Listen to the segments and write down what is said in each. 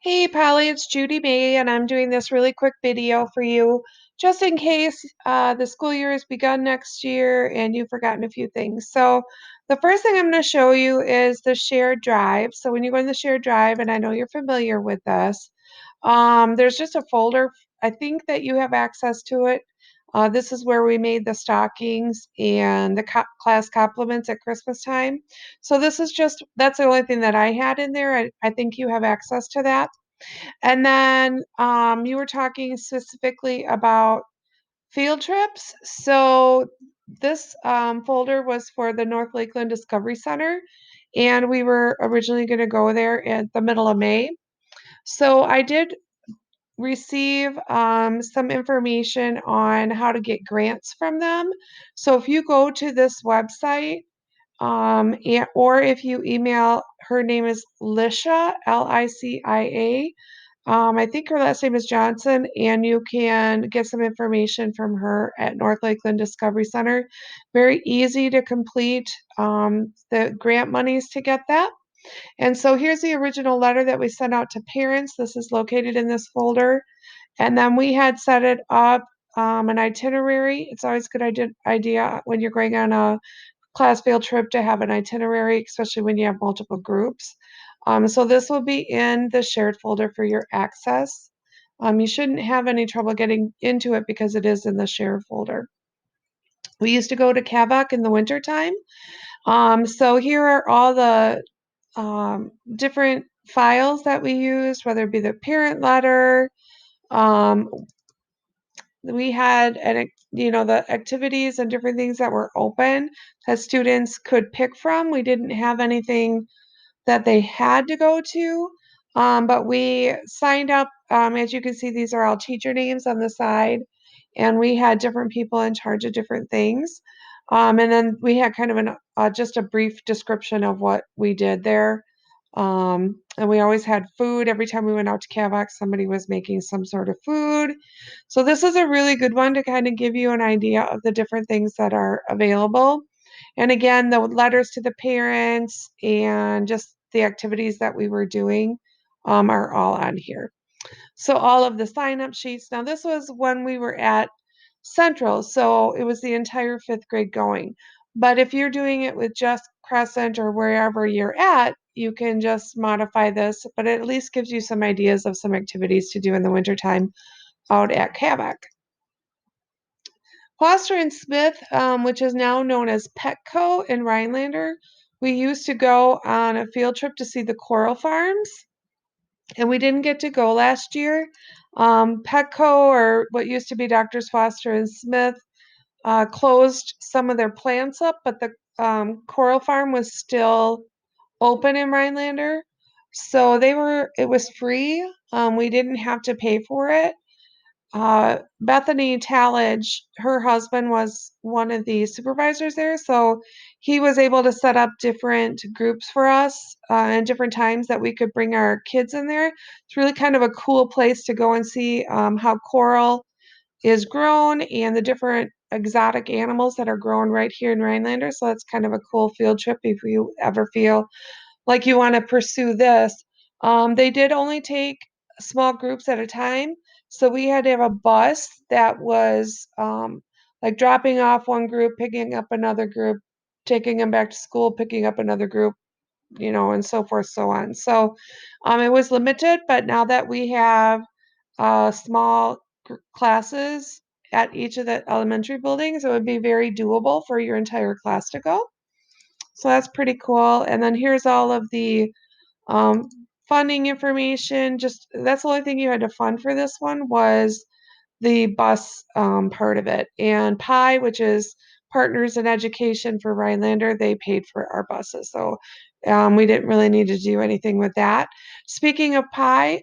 Hey Polly, it's Judy May, and I'm doing this really quick video for you just in case the school year has begun next year and you've forgotten a few things. So, the first thing I'm going to show you is the shared drive. So, when you go in the shared drive, and I know you're familiar with this, there's just a folder. I think that you have access to it. This is where we made the stockings and the class compliments at Christmas time. So this is that's the only thing that I had in there. I think you have access to that. And then you were talking specifically about field trips. So this folder was for the North Lakeland Discovery Center, and we were originally going to go there in the middle of May. So I did receive some information on how to get grants from them. So if you go to this website, or if you email, her name is Licia, Licia. I think her last name is Johnson, and you can get some information from her at North Lakeland Discovery Center. Very easy to complete the grant monies to get that. And so here's the original letter that we sent out to parents. This is located in this folder. And then we had set it up an itinerary. It's always a good idea when you're going on a class field trip to have an itinerary, especially when you have multiple groups. So this will be in the shared folder for your access. You shouldn't have any trouble getting into it because it is in the shared folder. We used to go to Kavak in the wintertime. So here are all the different files that we used, whether it be the parent letter. We had the activities and different things that were open that students could pick from. We didn't have anything that they had to go to, but we signed up. As you can see, these are all teacher names on the side, and we had different people in charge of different things. And then we had kind of just a brief description of what we did there. And we always had food. Every time we went out to Kavak, somebody was making some sort of food. So this is a really good one to kind of give you an idea of the different things that are available. And again, the letters to the parents and just the activities that we were doing are all on here. So all of the sign-up sheets. Now this was when we were at Central, so it was the entire fifth grade going. But if you're doing it with just Crescent or wherever you're at, you can just modify this, but it at least gives you some ideas of some activities to do in the wintertime out at Kavak. Foster and Smith, which is now known as Petco in Rhinelander, we used to go on a field trip to see the coral farms, and we didn't get to go last year. Petco, or what used to be Doctors Foster and Smith, closed some of their plants up, but the coral farm was still open in Rhinelander. So it was free. We didn't have to pay for it. Bethany Talladge, her husband was one of the supervisors there, so he was able to set up different groups for us and different times that we could bring our kids in there. It's really kind of a cool place to go and see how coral is grown and the different exotic animals that are grown right here in Rhinelander. So that's kind of a cool field trip if you ever feel like you want to pursue this. They did only take small groups at a time. So we had to have a bus that was like dropping off one group, picking up another group, taking them back to school, picking up another group, and so forth, so on. So it was limited, but now that we have small classes at each of the elementary buildings, it would be very doable for your entire class to go. So that's pretty cool. And then here's all of the um, funding information. Just that's the only thing you had to fund for this one was the bus part of it. And PI, which is Partners in Education for Rhinelander, they paid for our buses. So we didn't really need to do anything with that. Speaking of PI,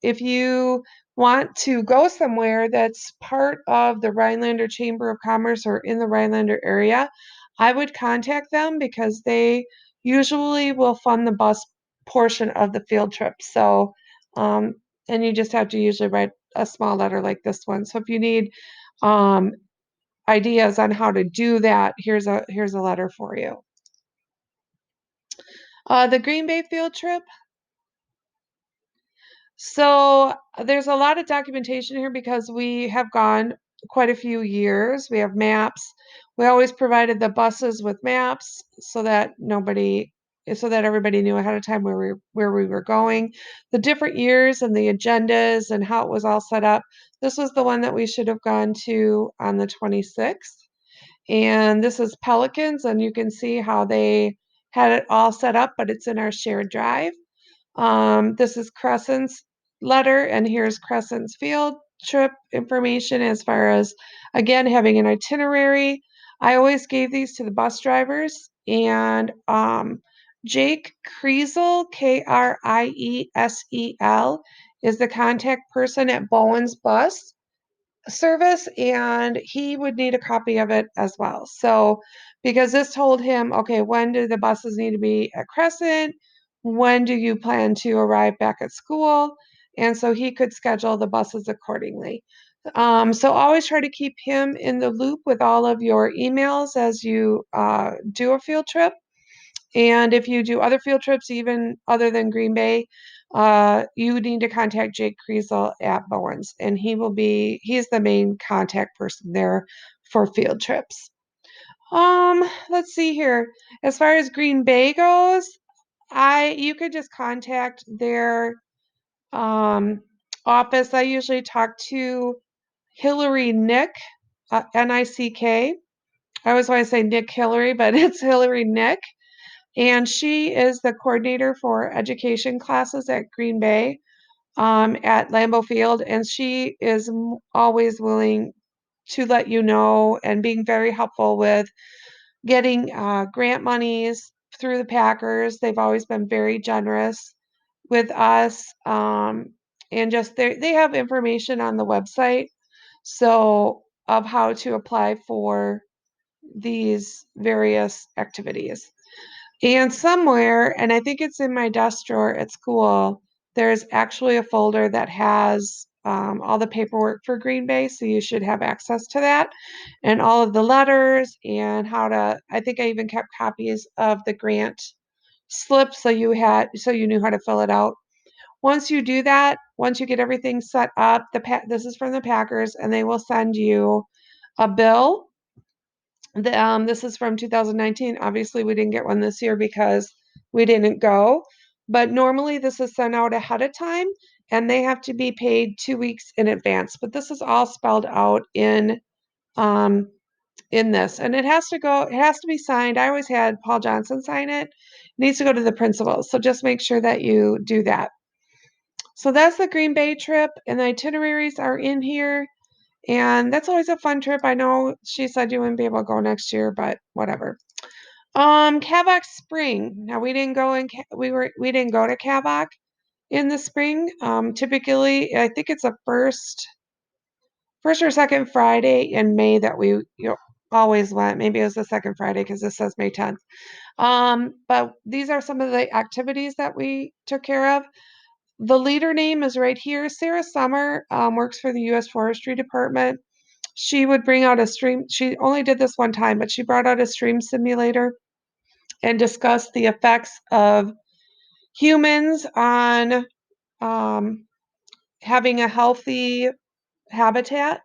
if you want to go somewhere that's part of the Rhinelander Chamber of Commerce or in the Rhinelander area, I would contact them because they usually will fund the bus portion of the field trip. So, and you just have to usually write a small letter like this one. So if you need um, ideas on how to do that, here's a letter for you. The Green Bay field trip. So there's a lot of documentation here because we have gone quite a few years. We have maps. We always provided the buses with maps so that everybody knew ahead of time where we were going, the different years and the agendas and how it was all set up. This was the one that we should have gone to on the 26th. And this is Pelicans, and you can see how they had it all set up, but it's in our shared drive. This is Crescent's letter, and here's Crescent's field trip information as far as, again, having an itinerary. I always gave these to the bus drivers, and Jake Kriesel, Kriesel, is the contact person at Bowen's Bus Service, and he would need a copy of it as well. So, because this told him, okay, when do the buses need to be at Crescent? When do you plan to arrive back at school? And so he could schedule the buses accordingly. So always try to keep him in the loop with all of your emails as you do a field trip. And if you do other field trips, even other than Green Bay, you need to contact Jake Kriesel at Bowens, and he's the main contact person there for field trips. Let's see here. As far as Green Bay goes, you could just contact their um, office. I usually talk to Hillary Nick, Nick. I always want to say Nick Hillary, but it's Hillary Nick. And she is the coordinator for education classes at Green Bay, at Lambeau Field. And she is always willing to let you know and being very helpful with getting grant monies through the Packers. They've always been very generous with us. And just they have information on the website so of how to apply for these various activities. And somewhere, and I think it's in my desk drawer at school, there's actually a folder that has all the paperwork for Green Bay, so you should have access to that and all of the letters and I think I even kept copies of the grant slip so you knew how to fill it out. Once you do that, once you get everything set up, this is from the Packers, and they will send you a bill. This is from 2019. Obviously, we didn't get one this year because we didn't go. But normally, this is sent out ahead of time, and they have to be paid 2 weeks in advance. But this is all spelled out um, in this, and it has to go. It has to be signed. I always had Paul Johnson sign it. It needs to go to the principal. So just make sure that you do that. So that's the Green Bay trip, and the itineraries are in here. And that's always a fun trip. I know she said you wouldn't be able to go next year, but whatever. Kavak Spring. Now we didn't go in. We didn't go to Kavak in the spring. Typically, I think it's the first or second Friday in May that we always went. Maybe it was the second Friday because this says May 10th. But these are some of the activities that we took care of. The leader name is right here. Sarah Summer works for the U.S. Forestry Department. She would bring out a stream. She only did this one time, but she brought out a stream simulator and discussed the effects of humans on having a healthy habitat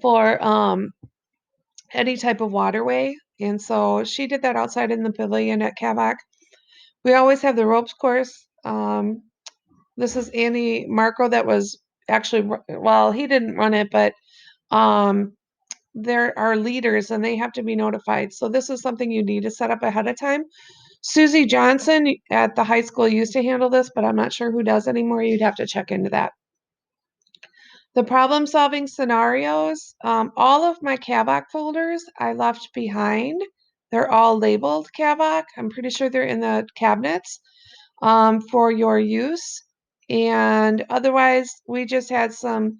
for any type of waterway. And so she did that outside in the pavilion at Kavak. We always have the ropes course. This is Andy Marco that was actually, well, he didn't run it, but um, there are leaders and they have to be notified. So this is something you need to set up ahead of time. Susie Johnson at the high school used to handle this, but I'm not sure who does anymore. You'd have to check into that. The problem solving scenarios, all of my Kavak folders I left behind. They're all labeled Kavak. I'm pretty sure they're in the cabinets for your use. And otherwise, we just had some.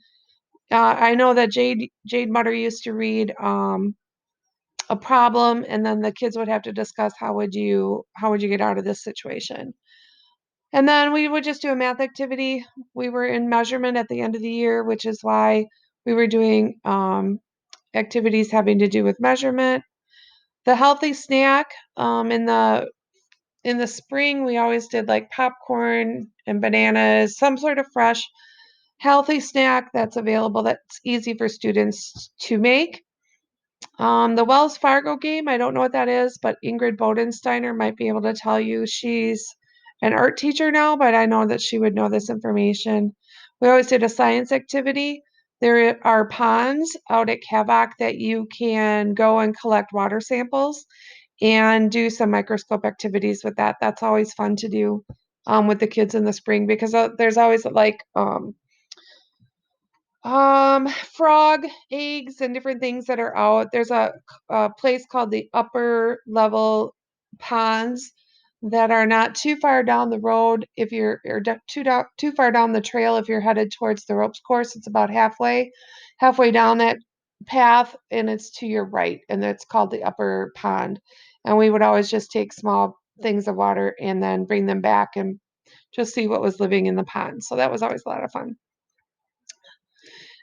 I know that Jade Mutter used to read a problem, and then the kids would have to discuss how would you get out of this situation. And then we would just do a math activity. We were in measurement at the end of the year, which is why we were doing activities having to do with measurement. The healthy snack in the in the spring, we always did like popcorn and bananas, some sort of fresh, healthy snack that's available that's easy for students to make. The Wells Fargo game, I don't know what that is, but Ingrid Bodensteiner might be able to tell you. She's an art teacher now, but I know that she would know this information. We always did a science activity. There are ponds out at Kavak that you can go and collect water samples and do some microscope activities with that. That's always fun to do with the kids in the spring because there's always like frog eggs and different things that are out. There's a place called the Upper Level Ponds that are not too far down the road if you're or too far down the trail if you're headed towards the ropes course. It's about halfway down that path and it's to your right and it's called the Upper Pond. And we would always just take small things of water and then bring them back and just see what was living in the pond. So that was always a lot of fun.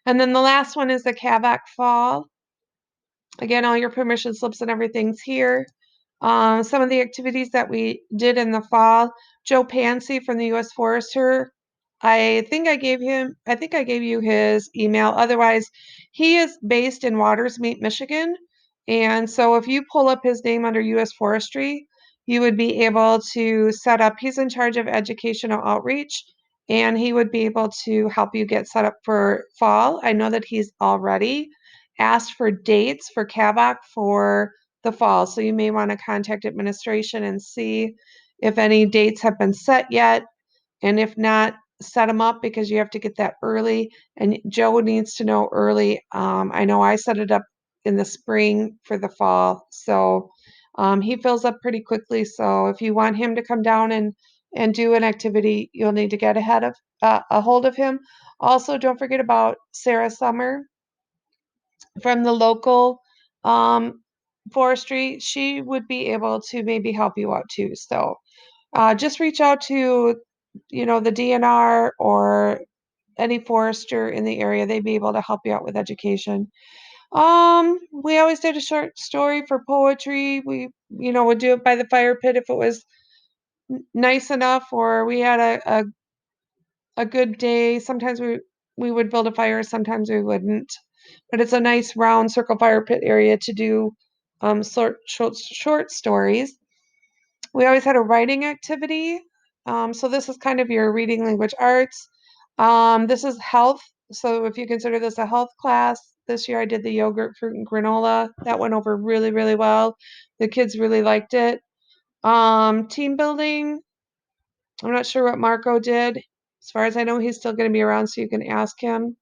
And then the last one is the Kavak Fall. Again, all your permission slips and everything's here. Some of the activities that we did in the fall, Joe Pansy from the U.S. Forester. I think I gave you his email. Otherwise, he is based in Watersmeet, Michigan. And so if you pull up his name under U.S. Forestry, you would be able to set up, he's in charge of educational outreach, and he would be able to help you get set up for fall. I know that he's already asked for dates for Kavak for the fall. So you may want to contact administration and see if any dates have been set yet. And if not, set them up because you have to get that early. And Joe needs to know early. I know I set it up in the spring for the fall. So he fills up pretty quickly. So if you want him to come down and do an activity, you'll need to get ahead of a hold of him. Also, don't forget about Sarah Summer from the local um, forestry. She would be able to maybe help you out too. So just reach out to, the DNR or any forester in the area. They'd be able to help you out with education. We always did a short story for poetry. We, would do it by the fire pit if it was nice enough or we had a good day. Sometimes we would build a fire, sometimes we wouldn't. But it's a nice round circle fire pit area to do short stories. We always had a writing activity. So this is kind of your reading language arts. This is health. So if you consider this a health class, this year I did the yogurt, fruit, and granola. That went over really, really well. The kids really liked it. Team building. I'm not sure what Marco did. As far as I know, he's still going to be around, so you can ask him.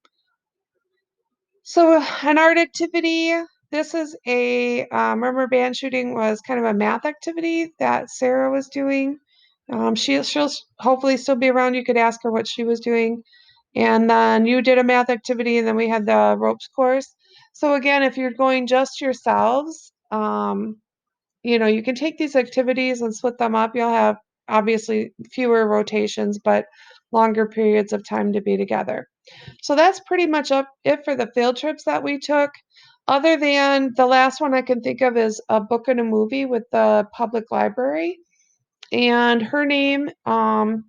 So an art activity, this is rubber band shooting was kind of a math activity that Sarah was doing. She'll hopefully still be around. You could ask her what she was doing. And then you did a math activity, and then we had the ropes course. So again, if you're going just yourselves, you can take these activities and split them up. You'll have obviously fewer rotations, but longer periods of time to be together. So that's pretty much it for the field trips that we took. Other than the last one I can think of is a book and a movie with the public library. And her name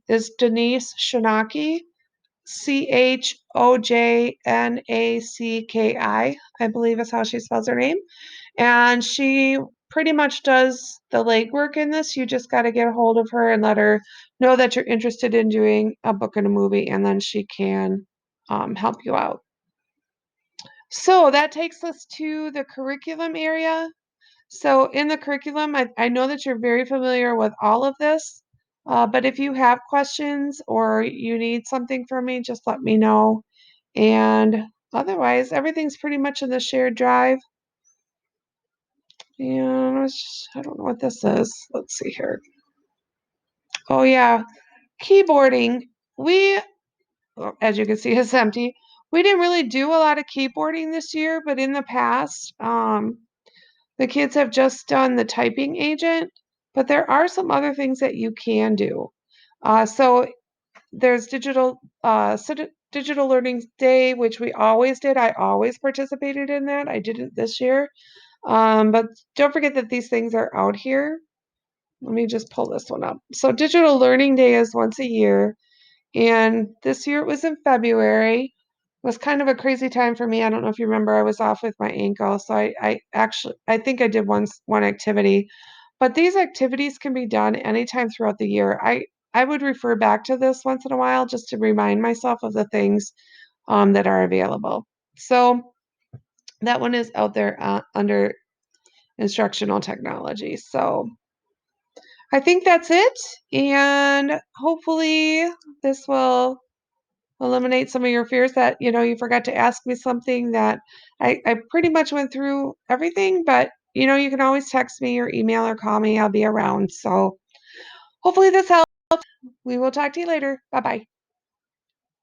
is Denise Shanaki, Chojnacki, I believe is how she spells her name. And she pretty much does the legwork in this. You just got to get a hold of her and let her know that you're interested in doing a book and a movie, and then she can help you out. So that takes us to the curriculum area. So in the curriculum, I know that you're very familiar with all of this, but if you have questions or you need something from me, just let me know. And otherwise, everything's pretty much in the shared drive. And I don't know what this is. Let's see here. Oh yeah, keyboarding. As you can see, is empty. We didn't really do a lot of keyboarding this year, but in the past, the kids have just done the typing agent, but there are some other things that you can do. So there's digital learning day, which we always did. I always participated in that. I didn't this year. But don't forget that these things are out here. Let me just pull this one up. So Digital Learning Day is once a year, and this year it was in February. It was kind of a crazy time for me. I don't know if you remember, I was off with my ankle, so I actually I think I did one activity. But these activities can be done anytime throughout the year. I would refer back to this once in a while just to remind myself of the things that are available. So that one is out there under instructional technology. So I think that's it. And hopefully this will eliminate some of your fears that, you forgot to ask me something that I pretty much went through everything, but you can always text me or email or call me. I'll be around. So hopefully this helps. We will talk to you later. Bye bye.